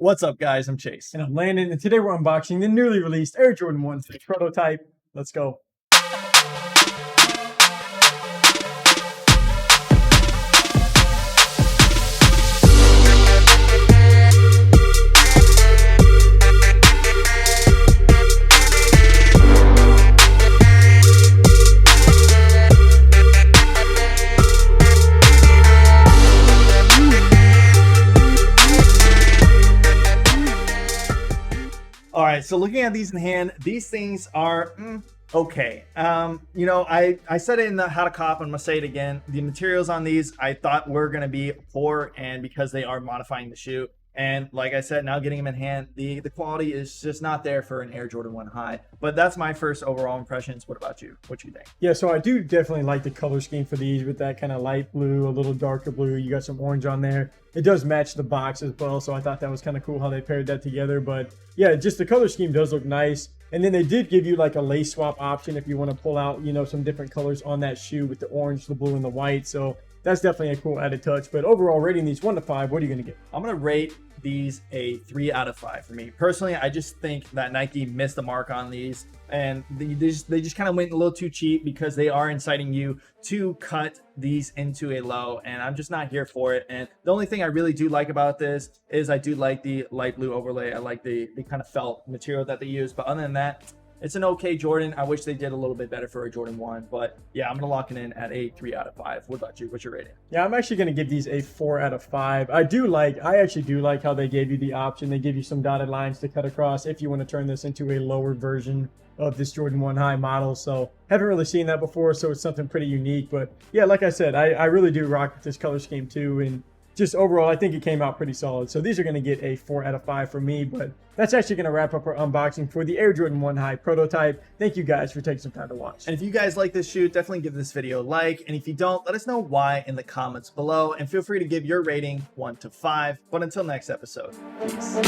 What's up, guys? I'm Chase. And I'm Landon, and today we're unboxing the newly released Air Jordan 1 prototype. Let's go. All right, so looking at these in hand, these things are okay. I said it in the How to Cop, I'm gonna say it again. The materials on these I thought were gonna be poor, and because they are modifying the shoe, and like I said, now getting them in hand, the quality is just not there for an Air Jordan 1 high. But that's my first overall impressions. What about you? What you think? Yeah, so I do definitely like the color scheme for these with that kind of light blue, a little darker blue. You got some orange on there. It does match the box as well, so I thought that was kind of cool how they paired that together. But yeah, just the color scheme does look nice. And then they did give you like a lace swap option if you want to pull out, some different colors on that shoe with the orange, the blue, and the white. So that's definitely a cool added touch. But overall, rating these 1 to 5, what are you going to get? I'm going to rate these a 3 out of 5 for me. Personally, I just think that Nike missed the mark on these, and they just kind of went a little too cheap because they are inciting you to cut these into a low, and I'm just not here for it. And the only thing I really do like about this is I do like the light blue overlay. I like the kind of felt material that they use, but other than that, it's an okay Jordan. I wish they did a little bit better for a Jordan 1, but yeah, I'm going to lock it in at a 3 out of 5. What about you? What's your rating? Yeah, I'm actually going to give these a 4 out of 5. I actually do like how they gave you the option. They give you some dotted lines to cut across if you want to turn this into a lower version of this Jordan 1 high model. So haven't really seen that before, so it's something pretty unique. But yeah, like I said, I really do rock this color scheme too. And just overall, I think it came out pretty solid. So these are going to get a 4 out of 5 for me. But that's actually going to wrap up our unboxing for the Air Jordan 1 High prototype. Thank you guys for taking some time to watch. And if you guys like this shoe, definitely give this video a like. And if you don't, let us know why in the comments below. And feel free to give your rating 1 to 5. But until next episode, peace.